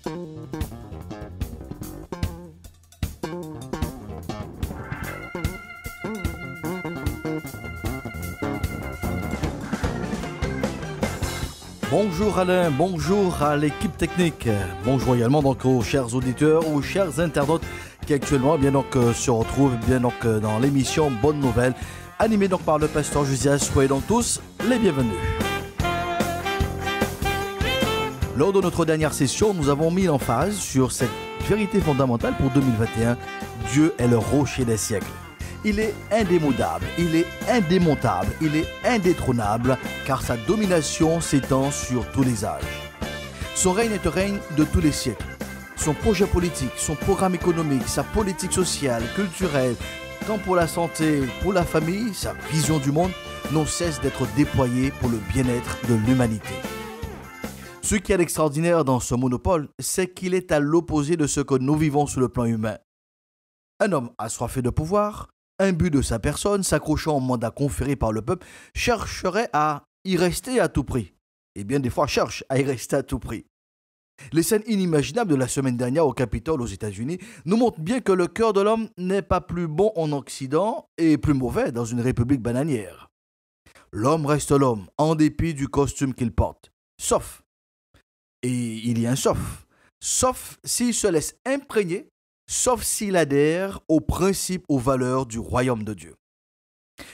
Bonjour Alain, bonjour à l'équipe technique, bonjour également donc aux chers auditeurs, aux chers internautes qui actuellement se retrouvent dans l'émission Bonne Nouvelle, animée donc par le pasteur Josias. Soyez donc tous les bienvenus. Lors de notre dernière session, nous avons mis l'emphase sur cette vérité fondamentale pour 2021. Dieu est le rocher des siècles. Il est indémodable, il est indémontable, il est indétrônable, car sa domination s'étend sur tous les âges. Son règne est un règne de tous les siècles. Son projet politique, son programme économique, sa politique sociale, culturelle, tant pour la santé, pour la famille, sa vision du monde, n'ont cesse d'être déployés pour le bien-être de l'humanité. Ce qui est extraordinaire dans ce monopole, c'est qu'il est à l'opposé de ce que nous vivons sur le plan humain. Un homme assoiffé de pouvoir, imbu de sa personne, s'accrochant au mandat conféré par le peuple, chercherait à y rester à tout prix. Et bien des fois cherche à y rester à tout prix. Les scènes inimaginables de la semaine dernière au Capitole aux États-Unis nous montrent bien que le cœur de l'homme n'est pas plus bon en Occident et plus mauvais dans une république bananière. L'homme reste l'homme, en dépit du costume qu'il porte. Sauf, et il y a un sauf s'il se laisse imprégner, sauf s'il adhère aux principes, aux valeurs du royaume de Dieu.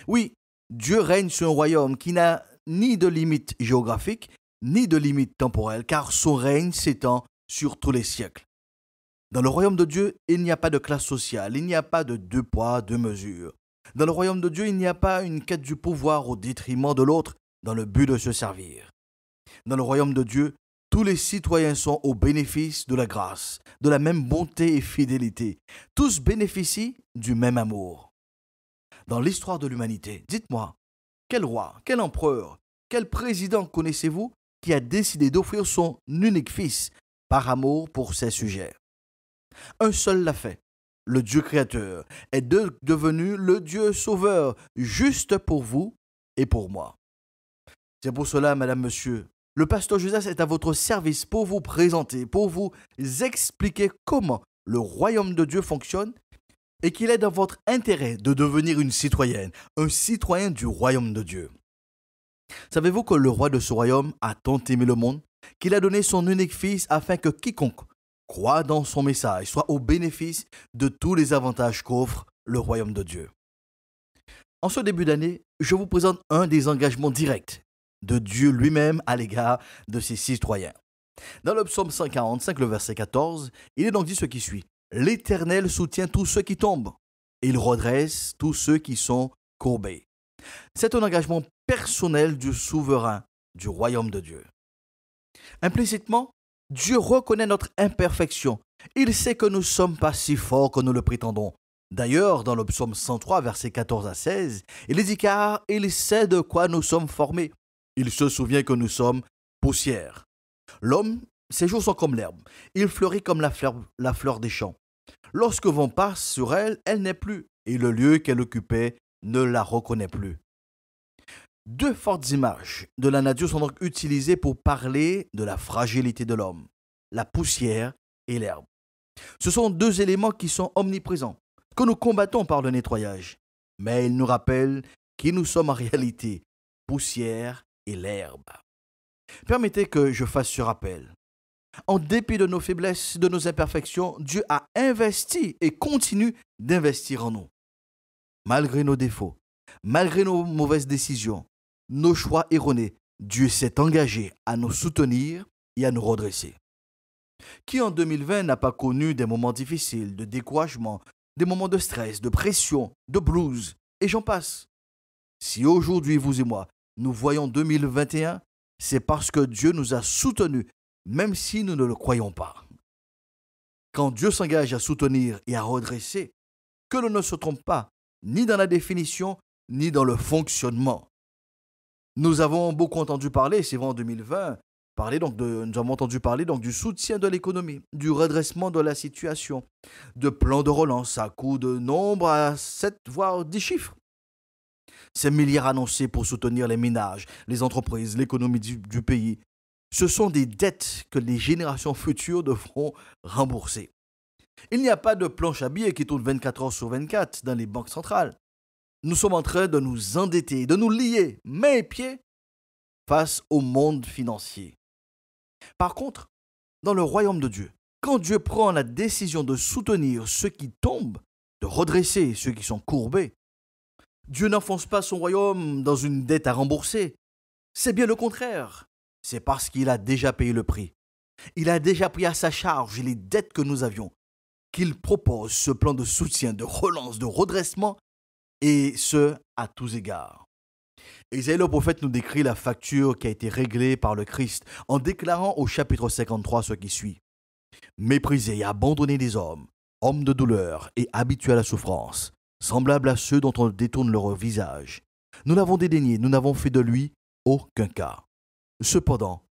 Oui, Dieu règne sur un royaume qui n'a ni de limite géographique, ni de limite temporelle, car son règne s'étend sur tous les siècles. Dans le royaume de Dieu, il n'y a pas de classe sociale, il n'y a pas de deux poids, deux mesures. Dans le royaume de Dieu, il n'y a pas une quête du pouvoir au détriment de l'autre dans le but de se servir. Dans le royaume de Dieu, tous les citoyens sont au bénéfice de la grâce, de la même bonté et fidélité. Tous bénéficient du même amour. Dans l'histoire de l'humanité, dites-moi, quel roi, quel empereur, quel président connaissez-vous qui a décidé d'offrir son unique fils par amour pour ses sujets? Un seul l'a fait. Le Dieu créateur est devenu le Dieu sauveur, juste pour vous et pour moi. C'est pour cela, madame, monsieur, le pasteur Josias est à votre service pour vous présenter, pour vous expliquer comment le royaume de Dieu fonctionne et qu'il est dans votre intérêt de devenir une citoyenne, un citoyen du royaume de Dieu. Savez-vous que le roi de ce royaume a tant aimé le monde qu'il a donné son unique fils afin que quiconque croit dans son message soit au bénéfice de tous les avantages qu'offre le royaume de Dieu. En ce début d'année, je vous présente un des engagements directs de Dieu lui-même à l'égard de ses citoyens. Dans le psaume 145, le verset 14, il est donc dit ce qui suit. « L'Éternel soutient tous ceux qui tombent, et il redresse tous ceux qui sont courbés. » C'est un engagement personnel du souverain du royaume de Dieu. Implicitement, Dieu reconnaît notre imperfection. Il sait que nous ne sommes pas si forts que nous le prétendons. D'ailleurs, dans le psaume 103, versets 14 à 16, il est dit car il sait de quoi nous sommes formés. Il se souvient que nous sommes poussière. L'homme, ses jours sont comme l'herbe. Il fleurit comme la fleur des champs. Lorsque vent passe sur elle, elle n'est plus, et le lieu qu'elle occupait ne la reconnaît plus. Deux fortes images de la nature sont donc utilisées pour parler de la fragilité de l'homme, la poussière et l'herbe. Ce sont deux éléments qui sont omniprésents, que nous combattons par le nettoyage. Mais ils nous rappellent qui nous sommes en réalité, poussière et l'herbe. Permettez que je fasse ce rappel. En dépit de nos faiblesses, de nos imperfections, Dieu a investi et continue d'investir en nous. Malgré nos défauts, malgré nos mauvaises décisions, nos choix erronés, Dieu s'est engagé à nous soutenir et à nous redresser. Qui en 2020 n'a pas connu des moments difficiles, de découragement, des moments de stress, de pression, de blues, et j'en passe. Si aujourd'hui, vous et moi, nous voyons 2021, c'est parce que Dieu nous a soutenus, même si nous ne le croyons pas. Quand Dieu s'engage à soutenir et à redresser, que l'on ne se trompe pas, ni dans la définition, ni dans le fonctionnement. Nous avons beaucoup entendu parler, c'est vrai en 2020, nous avons entendu parler du soutien de l'économie, du redressement de la situation, de plans de relance à coût de nombre à 7 voire 10 chiffres. Ces milliards annoncés pour soutenir les ménages, les entreprises, l'économie du pays. Ce sont des dettes que les générations futures devront rembourser. Il n'y a pas de planche à billets qui tourne 24 heures sur 24 dans les banques centrales. Nous sommes en train de nous endetter, de nous lier mains et pieds face au monde financier. Par contre, dans le royaume de Dieu, quand Dieu prend la décision de soutenir ceux qui tombent, de redresser ceux qui sont courbés, Dieu n'enfonce pas son royaume dans une dette à rembourser. C'est bien le contraire. C'est parce qu'il a déjà payé le prix. Il a déjà pris à sa charge les dettes que nous avions, qu'il propose ce plan de soutien, de relance, de redressement, et ce, à tous égards. Isaïe le prophète nous décrit la facture qui a été réglée par le Christ en déclarant au chapitre 53 ce qui suit. Méprisé et abandonné des hommes, hommes de douleur et habitués à la souffrance, semblables à ceux dont on détourne leur visage. Nous l'avons dédaigné, nous n'avons fait de lui aucun cas. Cependant,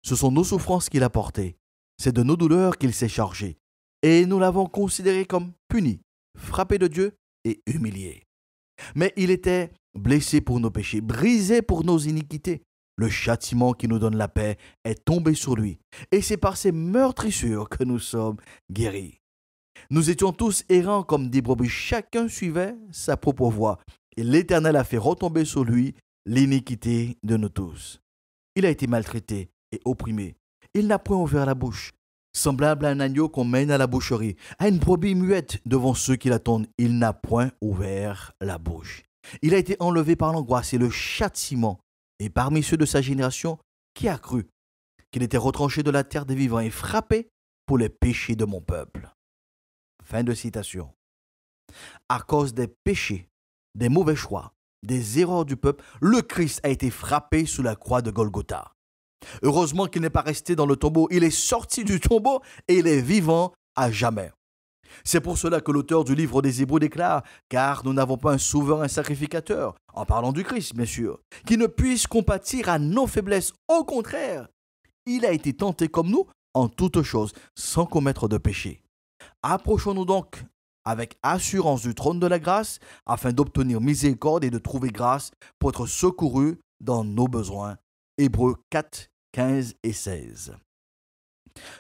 ce sont nos souffrances qu'il a portées, c'est de nos douleurs qu'il s'est chargé, et nous l'avons considéré comme puni, frappé de Dieu et humilié. Mais il était blessé pour nos péchés, brisé pour nos iniquités. Le châtiment qui nous donne la paix est tombé sur lui, et c'est par ses meurtrissures que nous sommes guéris. Nous étions tous errants comme des brebis, chacun suivait sa propre voie, et l'Éternel a fait retomber sur lui l'iniquité de nous tous. Il a été maltraité et opprimé. Il n'a point ouvert la bouche. Semblable à un agneau qu'on mène à la boucherie, à une brebis muette devant ceux qui l'attendent, il n'a point ouvert la bouche. Il a été enlevé par l'angoisse et le châtiment, et parmi ceux de sa génération, qui a cru qu'il était retranché de la terre des vivants et frappé pour les péchés de mon peuple. Fin de citation. À cause des péchés, des mauvais choix, des erreurs du peuple, le Christ a été frappé sous la croix de Golgotha. Heureusement qu'il n'est pas resté dans le tombeau, il est sorti du tombeau et il est vivant à jamais. C'est pour cela que l'auteur du livre des Hébreux déclare « Car nous n'avons pas un souverain sacrificateur, en parlant du Christ bien sûr, qui ne puisse compatir à nos faiblesses. Au contraire, il a été tenté comme nous en toutes choses, sans commettre de péché. Approchons-nous donc avec assurance du trône de la grâce, afin d'obtenir miséricorde et de trouver grâce pour être secourus dans nos besoins. » Hébreux 4, 15 et 16.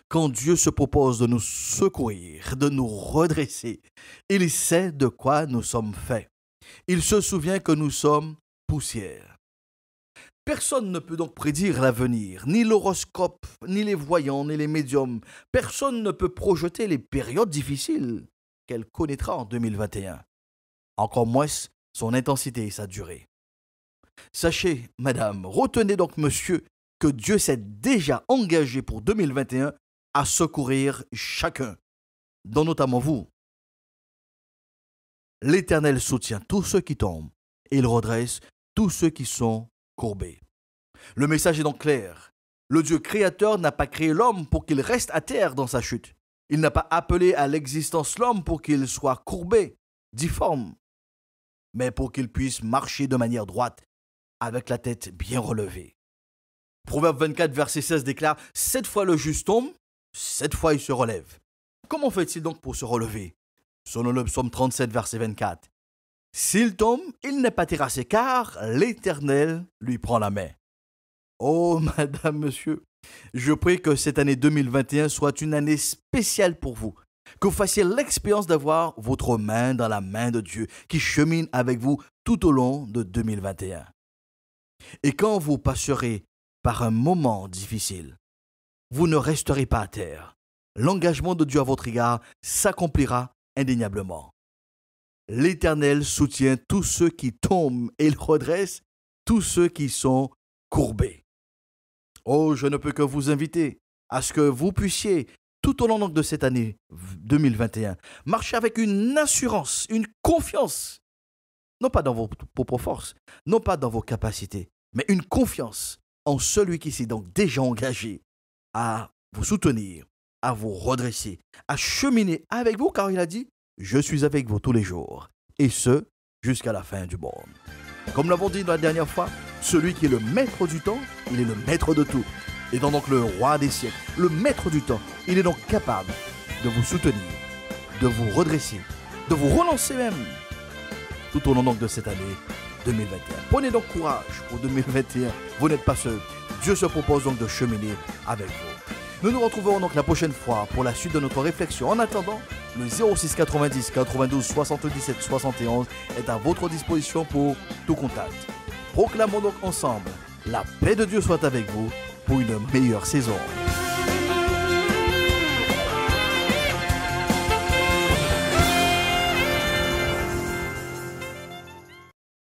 Quand Dieu se propose de nous secourir, de nous redresser, il sait de quoi nous sommes faits. Il se souvient que nous sommes poussière. Personne ne peut donc prédire l'avenir, ni l'horoscope, ni les voyants, ni les médiums. Personne ne peut projeter les périodes difficiles qu'elle connaîtra en 2021. Encore moins son intensité et sa durée. Sachez, madame, retenez donc, monsieur, que Dieu s'est déjà engagé pour 2021 à secourir chacun, dont notamment vous. L'Éternel soutient tous ceux qui tombent et il redresse tous ceux qui sont courbés. Le message est donc clair. Le Dieu créateur n'a pas créé l'homme pour qu'il reste à terre dans sa chute. Il n'a pas appelé à l'existence l'homme pour qu'il soit courbé, difforme, mais pour qu'il puisse marcher de manière droite, avec la tête bien relevée. Proverbe 24, verset 16 déclare « 7 fois le juste tombe, 7 fois il se relève. » Comment fait-il donc pour se relever? Selon le psaume 37, verset 24. « S'il tombe, il n'est pas terrassé, car l'Éternel lui prend la main. » Oh, madame, monsieur, je prie que cette année 2021 soit une année spéciale pour vous, que vous fassiez l'expérience d'avoir votre main dans la main de Dieu qui chemine avec vous tout au long de 2021. Et quand vous passerez par un moment difficile, vous ne resterez pas à terre. L'engagement de Dieu à votre égard s'accomplira indéniablement. L'Éternel soutient tous ceux qui tombent et il redresse tous ceux qui sont courbés. Oh, je ne peux que vous inviter à ce que vous puissiez, tout au long de cette année 2021, marcher avec une assurance, une confiance, non pas dans vos propres forces, non pas dans vos capacités, mais une confiance en celui qui s'est donc déjà engagé à vous soutenir, à vous redresser, à cheminer avec vous, car il a dit « Je suis avec vous tous les jours, et ce, jusqu'à la fin du monde. » Comme nous l'avons dit la dernière fois, celui qui est le maître du temps, il est le maître de tout. Étant donc le roi des siècles, le maître du temps, il est donc capable de vous soutenir, de vous redresser, de vous relancer même, tout au long donc de cette année 2021. Prenez donc courage pour 2021, vous n'êtes pas seul. Dieu se propose donc de cheminer avec vous. Nous nous retrouverons donc la prochaine fois pour la suite de notre réflexion. En attendant, le 06 90 92 77 71 est à votre disposition pour tout contact. Proclamons donc ensemble, la paix de Dieu soit avec vous pour une meilleure saison.